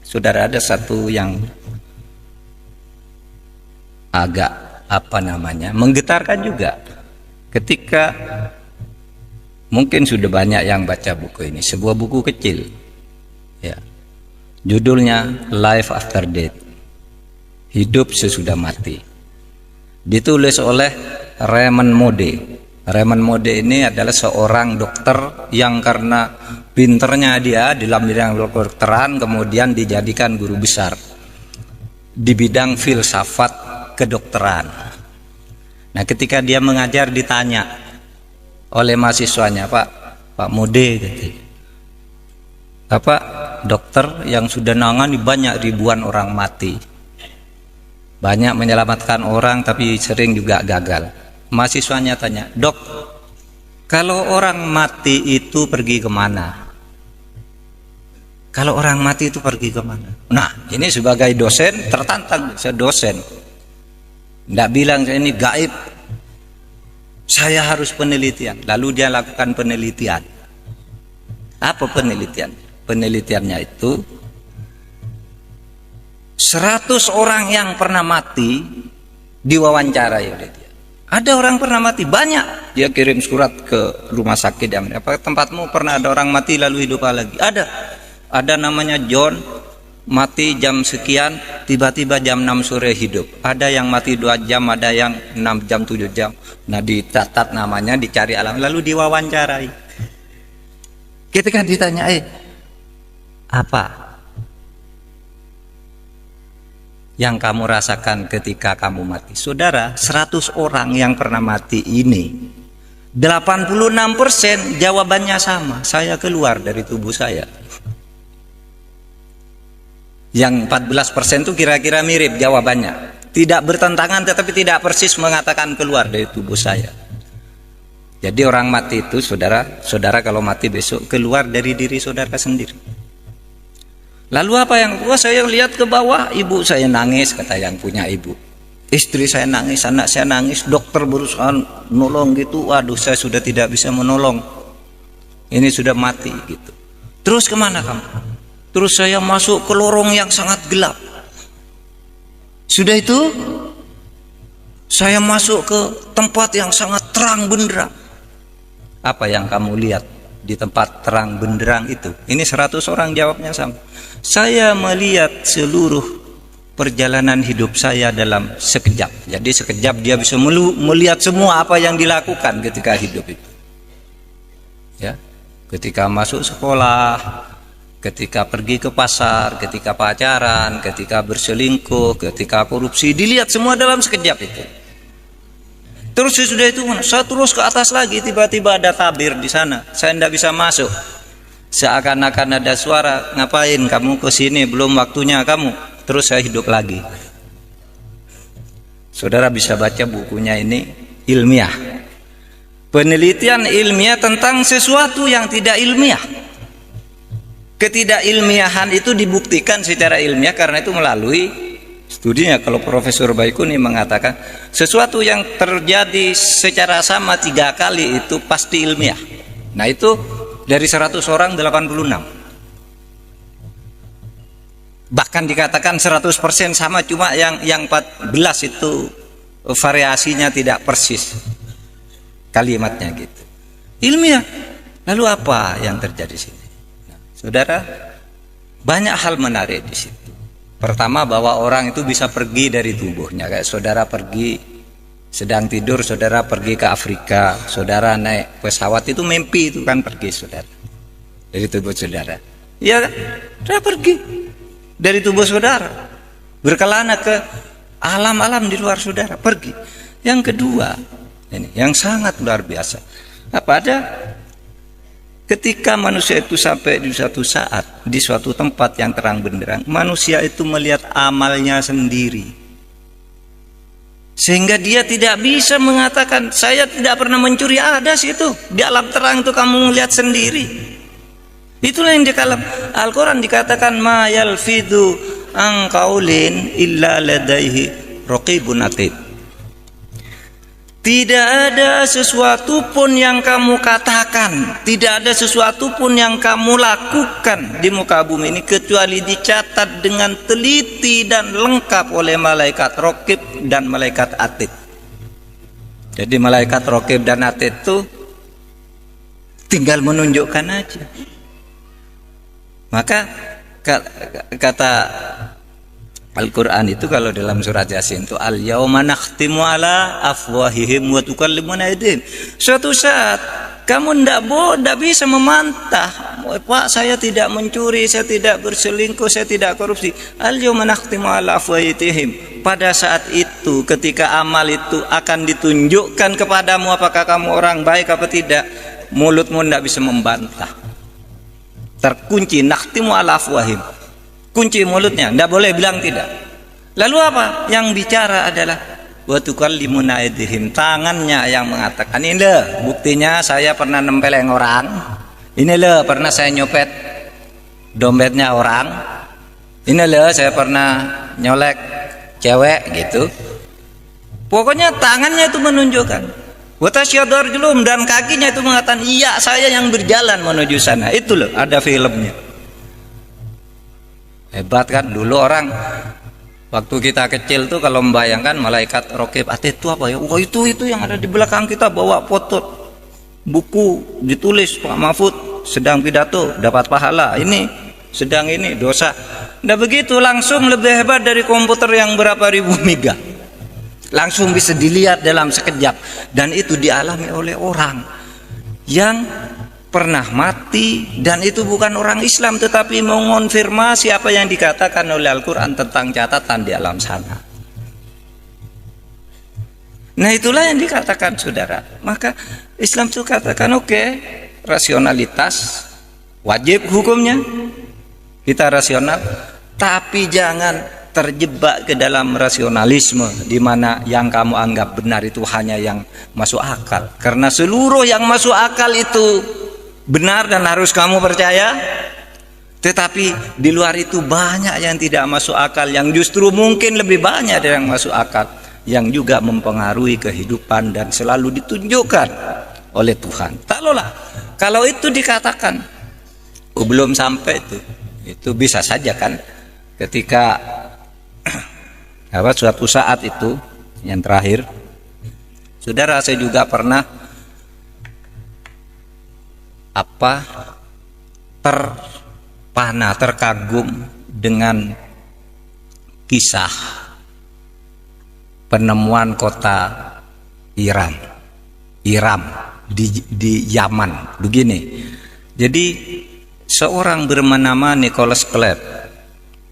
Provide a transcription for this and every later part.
Saudara, ada satu yang agak menggetarkan juga ketika mungkin sudah banyak yang baca buku ini, sebuah buku kecil ya, judulnya Life After Death, hidup sesudah mati, ditulis oleh Raymond Moody. Raymond Moody ini adalah seorang dokter yang karena pinternya dia di dalam bidang kedokteran kemudian dijadikan guru besar di bidang filsafat kedokteran. Nah, ketika dia mengajar ditanya oleh mahasiswanya, Pak Moody, Bapak dokter yang sudah nangani banyak ribuan orang mati, banyak menyelamatkan orang tapi sering juga gagal. Mahasiswanya tanya, Dok, kalau orang mati itu pergi kemana? Kalau orang mati itu pergi kemana? Nah, ini sebagai dosen tertantang, saya dosen. Tidak bilang saya ini gaib, saya harus penelitian. Lalu dia lakukan penelitian. Apa penelitian? Penelitiannya itu 100 orang yang pernah mati diwawancarai oleh dia. Ada orang pernah mati banyak, dia kirim surat ke rumah sakit. Apa tempatmu pernah ada orang mati lalu hidup lagi? Ada namanya John, mati jam sekian, tiba-tiba jam 6 sore hidup. Ada yang mati 2 jam, ada yang 6 jam, 7 jam. Nah, dicatat namanya, dicari alam, lalu diwawancarai. Ketika ditanya, apa yang kamu rasakan ketika kamu mati? Saudara, 100 orang yang pernah mati ini, 86% jawabannya sama, saya keluar dari tubuh saya. Yang 14% itu kira-kira mirip jawabannya, tidak bertentangan tetapi tidak persis mengatakan keluar dari tubuh saya. Jadi orang mati itu, saudara kalau mati besok keluar dari diri saudara sendiri. Lalu apa yang saya lihat ke bawah, ibu saya nangis, kata yang punya ibu, istri saya nangis, anak saya nangis, dokter berusaha nolong gitu, waduh saya sudah tidak bisa menolong, ini sudah mati gitu. Terus kemana kamu? Terus saya masuk ke lorong yang sangat gelap. Sudah itu saya masuk ke tempat yang sangat terang benderang. Apa yang kamu lihat di tempat terang benderang itu? Ini 100 orang jawabnya sama. Saya melihat seluruh perjalanan hidup saya dalam sekejap. Jadi sekejap dia bisa melihat semua apa yang dilakukan ketika hidup itu. Ya, ketika masuk sekolah, ketika pergi ke pasar, ketika pacaran, ketika berselingkuh, ketika korupsi, dilihat semua dalam sekejap itu. Terus sudah itu saya terus ke atas lagi, tiba-tiba ada tabir di sana, saya tidak bisa masuk. Seakan-akan ada suara, ngapain kamu ke sini, belum waktunya kamu. Terus saya hidup lagi. Saudara bisa baca bukunya ini, ilmiah, penelitian ilmiah tentang sesuatu yang tidak ilmiah. Ketidakilmiahan itu dibuktikan secara ilmiah karena itu melalui studinya. Kalau Profesor Baikuni mengatakan sesuatu yang terjadi secara sama 3 kali itu pasti ilmiah. Nah, itu dari 100 orang 86. Bahkan dikatakan 100% sama, cuma yang 14 itu variasinya tidak persis kalimatnya gitu. Ilmiah. Lalu apa yang terjadi di sini? Saudara, banyak hal menarik di situ. Pertama, bahwa orang itu bisa pergi dari tubuhnya. Kayak saudara pergi, sedang tidur, saudara pergi ke Afrika, saudara naik pesawat, itu mimpi itu kan pergi saudara dari tubuh saudara. Ya, saudara pergi dari tubuh saudara, berkelana ke alam-alam di luar saudara, pergi. Yang kedua, ini yang sangat luar biasa. Apa ada? Ketika manusia itu sampai di suatu saat, di suatu tempat yang terang benderang, manusia itu melihat amalnya sendiri. Sehingga dia tidak bisa mengatakan, saya tidak pernah mencuri, ada situ. Di alam terang itu kamu melihat sendiri. Itulah yang di dalam Al-Quran dikatakan, ma yalfidu an qaulin illa ladaihi raqibun atid. Tidak ada sesuatu pun yang kamu katakan, tidak ada sesuatu pun yang kamu lakukan di muka bumi ini kecuali dicatat dengan teliti dan lengkap oleh malaikat Raqib dan malaikat Atid. Jadi malaikat Raqib dan Atid itu tinggal menunjukkan aja. Maka kata Al-Quran itu kalau dalam surat Yasin itu al-yauma nakhtimu ala afwahihim wa tukallimuna aydihim. Suatu saat kamu tidak bisa memantah, Pak, saya tidak mencuri, saya tidak berselingkuh, saya tidak korupsi. Al-yauma nakhtimu ala afwahihim. Pada saat itu ketika amal itu akan ditunjukkan kepadamu apakah kamu orang baik apa tidak, mulutmu tidak bisa membantah. Terkunci, nakhtimu ala afwahihim. Kunci mulutnya, tidak boleh bilang tidak. Lalu apa? Yang bicara adalah wa tukallimuna aydihim, tangannya yang mengatakan, ini loh buktinya saya pernah nempeleng orang, ini loh pernah saya nyopet dompetnya orang, ini loh saya pernah nyolek cewek gitu. Pokoknya tangannya itu menunjukkan. Wa tasyhadu arjuluhum, dan kakinya itu mengatakan iya saya yang berjalan menuju sana. Itu loh ada filmnya. Hebat kan dulu orang waktu kita kecil tuh kalau membayangkan malaikat Raqib Atid itu apa ya? Wah itu yang ada di belakang kita bawa foto buku ditulis Pak Mahfud sedang pidato dapat pahala, ini sedang ini dosa. Nah begitu langsung lebih hebat dari komputer yang berapa ribu mega. Langsung bisa dilihat dalam sekejap, dan itu dialami oleh orang yang pernah mati, dan itu bukan orang Islam tetapi mengonfirmasi apa yang dikatakan oleh Al-Quran tentang catatan di alam sana. Nah itulah yang dikatakan saudara. Maka Islam itu katakan oke, rasionalitas wajib hukumnya, kita rasional, tapi jangan terjebak ke dalam rasionalisme di mana yang kamu anggap benar itu hanya yang masuk akal, karena seluruh yang masuk akal itu benar dan harus kamu percaya. Tetapi di luar itu banyak yang tidak masuk akal, yang justru mungkin lebih banyak dari yang masuk akal, yang juga mempengaruhi kehidupan dan selalu ditunjukkan oleh Tuhan. Taklahlah kalau itu dikatakan belum sampai itu bisa saja kan ketika suatu saat itu yang terakhir, saudara, saya juga pernah terkagum dengan kisah penemuan kota Iram di Yaman. Begini, jadi seorang bernama Nicholas Clapp,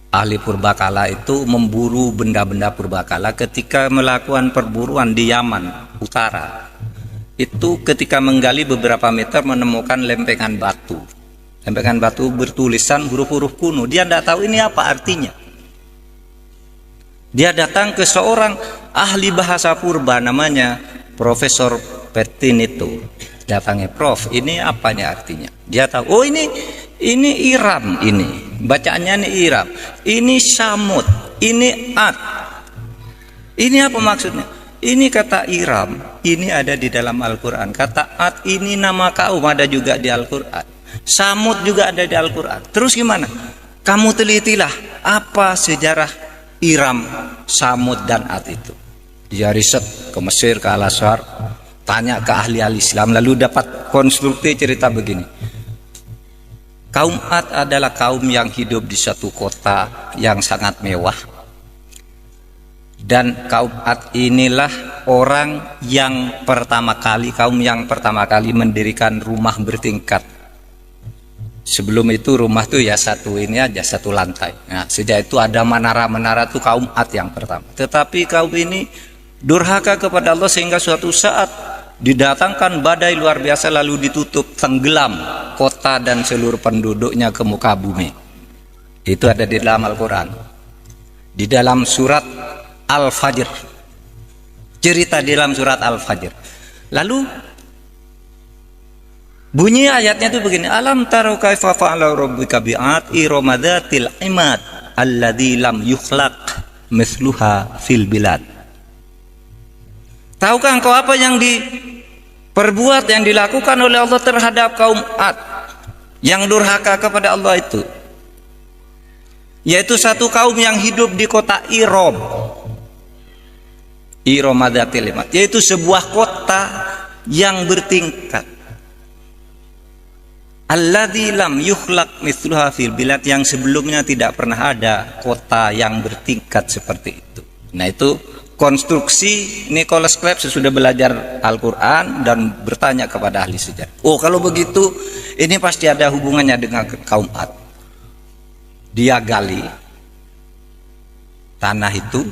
ahli purbakala itu memburu benda-benda purbakala. Ketika melakukan perburuan di Yaman Utara itu, ketika menggali beberapa meter menemukan lempengan batu bertulisan huruf-huruf kuno. Dia tidak tahu ini apa artinya. Dia datang ke seorang ahli bahasa purba namanya Profesor Petinito. Datangnya, Prof, ini apanya artinya? Dia tahu, oh ini Iram, ini bacaannya ini Iram, ini Samud, ini Ad. Ini apa maksudnya? Ini kata Iram, ini ada di dalam Al-Quran. Kata Ad ini nama kaum, ada juga di Al-Quran. Samud juga ada di Al-Quran. Terus gimana? Kamu telitilah apa sejarah Iram, Samud, dan Ad itu. Dia riset ke Mesir, ke Al-Azhar, tanya ke ahli-ahli Islam, lalu dapat konstruksi cerita begini. Kaum Ad adalah kaum yang hidup di satu kota yang sangat mewah. Dan kaum Ad inilah orang yang kaum yang pertama kali mendirikan rumah bertingkat. Sebelum itu rumah tuh ya satu ini aja, satu lantai. Nah, sejak itu ada menara-menara tuh kaum Ad yang pertama. Tetapi kaum ini durhaka kepada Allah sehingga suatu saat didatangkan badai luar biasa lalu ditutup, tenggelam kota dan seluruh penduduknya ke muka bumi. Itu ada di dalam Al-Quran, di dalam surat Al-Fajr, cerita di dalam surat Al-Fajr. Lalu bunyi ayatnya itu begini, alam taru kaifa fa'ala rabbuka bi'ad iramadatil imad alladzi lam yukhlaq misluha fil bilad. Tahukah engkau apa yang diperbuat, yang dilakukan oleh Allah terhadap kaum Ad yang durhaka kepada Allah itu? Yaitu satu kaum yang hidup di kota Irom, Iromadatil Imat, yaitu sebuah kota yang bertingkat. Alladzi lam yukhlaq mithluha fil bilad, yang sebelumnya tidak pernah ada kota yang bertingkat seperti itu. Nah, itu konstruksi Nicholas Cleves sesudah belajar Al-Quran dan bertanya kepada ahli sejarah. Oh, kalau begitu ini pasti ada hubungannya dengan kaum Ad. Dia gali tanah itu,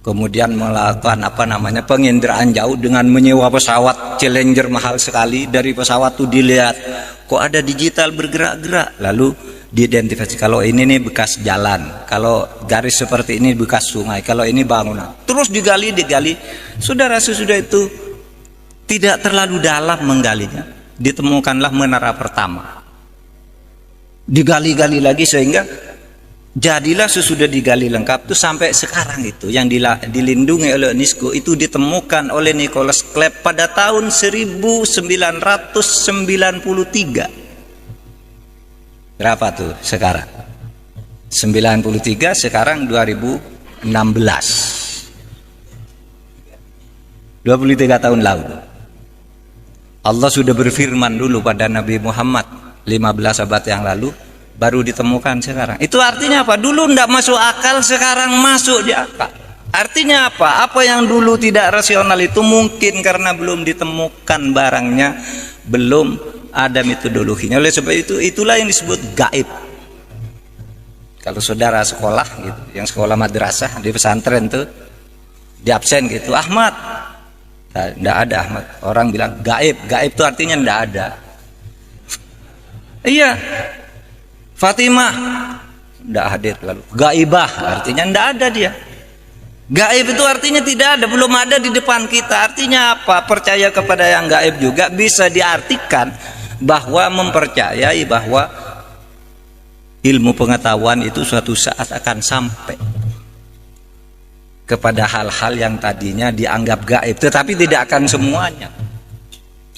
kemudian melakukan penginderaan jauh dengan menyewa pesawat Challenger mahal sekali. Dari pesawat itu dilihat kok ada digital bergerak-gerak, lalu diidentifikasi kalau ini nih bekas jalan, kalau garis seperti ini bekas sungai, kalau ini bangunan. Terus digali. Saudara, sesudah itu tidak terlalu dalam menggalinya, ditemukanlah menara pertama. Digali lagi sehingga jadilah sesudah digali lengkap itu sampai sekarang itu yang dilindungi oleh UNESCO itu ditemukan oleh Nicholas Cleves pada tahun 1993. Berapa tuh sekarang? 93, sekarang 2016. 23 tahun lalu. Allah sudah berfirman dulu pada Nabi Muhammad 15 abad yang lalu, baru ditemukan sekarang. Itu artinya apa? Dulu tidak masuk akal, sekarang masuk di akal. Artinya apa? Apa yang dulu tidak rasional itu mungkin karena belum ditemukan barangnya, belum ada metodologinya. Oleh sebab itu, itulah yang disebut gaib. Kalau saudara sekolah gitu, yang sekolah madrasah di pesantren tuh, di absen gitu, Ahmad, tidak ada Ahmad. Orang bilang gaib. Gaib itu artinya tidak ada. Iya. Fatimah tidak hadir, lalu gaibah artinya tidak ada dia. Gaib itu artinya tidak ada, belum ada di depan kita. Artinya apa? Percaya kepada yang gaib juga bisa diartikan bahwa mempercayai bahwa ilmu pengetahuan itu suatu saat akan sampai kepada hal-hal yang tadinya dianggap gaib, tetapi tidak akan semuanya,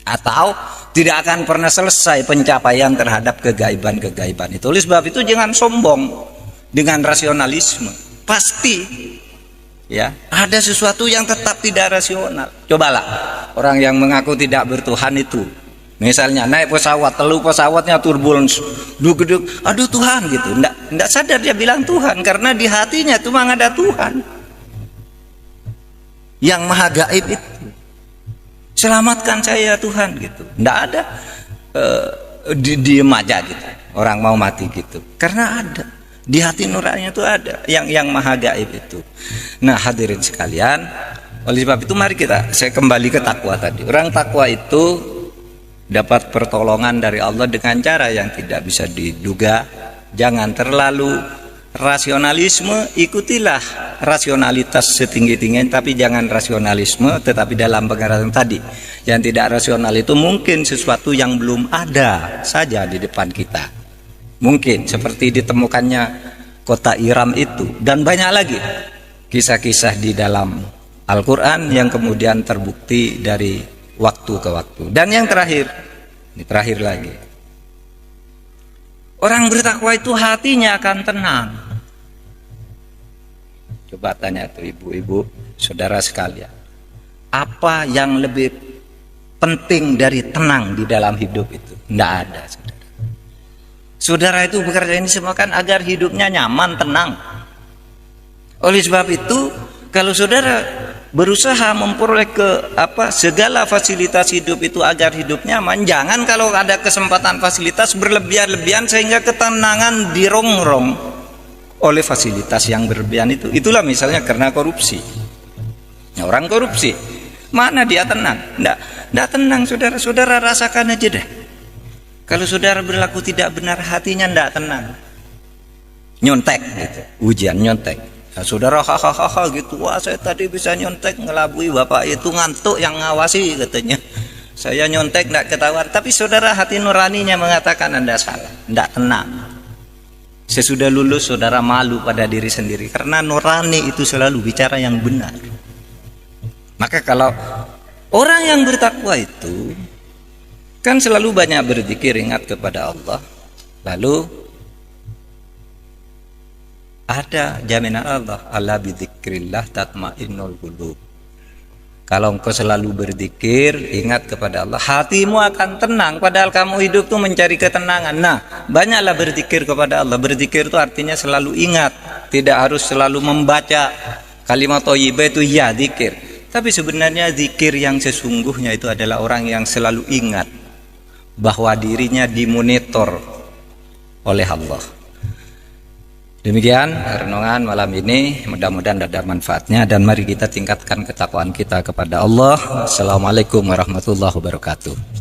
atau tidak akan pernah selesai pencapaian terhadap kegaiban-kegaiban itu. Oleh sebab itu jangan sombong dengan rasionalisme. Pasti ya ada sesuatu yang tetap tidak rasional. Cobalah orang yang mengaku tidak bertuhan itu, misalnya naik pesawat, lalu pesawatnya turbulence, duduk, aduh Tuhan gitu, enggak sadar dia bilang Tuhan, karena di hatinya itu memang ada Tuhan yang maha gaib itu. Selamatkan saya Tuhan gitu. Tidak ada diem aja gitu. Orang mau mati gitu. Karena ada di hati nurani itu ada yang maha gaib itu. Nah, hadirin sekalian, oleh sebab itu mari saya kembali ke takwa tadi. Orang takwa itu dapat pertolongan dari Allah dengan cara yang tidak bisa diduga. Jangan terlalu rasionalisme, ikutilah rasionalitas setinggi-tingginya, tapi jangan rasionalisme tetapi dalam pengertian tadi. Yang tidak rasional itu mungkin sesuatu yang belum ada saja di depan kita, mungkin seperti ditemukannya kota Iram itu, dan banyak lagi kisah-kisah di dalam Al-Quran yang kemudian terbukti dari waktu ke waktu. Dan yang terakhir, ini terakhir lagi, orang bertakwa itu hatinya akan tenang. Coba tanya tuh ibu-ibu, saudara sekalian, apa yang lebih penting dari tenang di dalam hidup itu? Tidak ada, saudara. Saudara itu bekerja ini semua kan agar hidupnya nyaman, tenang. Oleh sebab itu, kalau saudara berusaha memperoleh segala fasilitas hidup itu agar hidup nyaman, jangan kalau ada kesempatan fasilitas berlebihan-lebihan sehingga ketenangan dirongrong oleh fasilitas yang berlebihan itu. Itulah misalnya karena korupsi. Nah, orang korupsi, mana dia tenang? Tidak tenang, saudara rasakan aja deh. Kalau saudara berlaku tidak benar, hatinya tidak tenang. Nyontek gitu, ujian nyontek. Nah, saudara hahaha gitu, wah saya tadi bisa nyontek, ngelabui bapak itu ngantuk yang ngawasi katanya. Saya nyontek tidak ketahuan, tapi saudara hati nuraninya mengatakan Anda salah, tidak tenang. Sesudah lulus saudara malu pada diri sendiri karena nurani itu selalu bicara yang benar. Maka kalau orang yang bertakwa itu kan selalu banyak berzikir, ingat kepada Allah, lalu ada jaminan Allah, ala bidzikrillah tatmainnul qulub. Kalau engkau selalu berzikir, ingat kepada Allah, hatimu akan tenang. Padahal kamu hidup tuh mencari ketenangan. Nah, banyaklah berzikir kepada Allah. Berzikir itu artinya selalu ingat, tidak harus selalu membaca kalimat thayyibah itu ya zikir. Tapi sebenarnya zikir yang sesungguhnya itu adalah orang yang selalu ingat bahwa dirinya dimonitor oleh Allah. Demikian renungan malam ini, mudah-mudahan ada manfaatnya, dan mari kita tingkatkan ketakwaan kita kepada Allah. Assalamualaikum warahmatullahi wabarakatuh.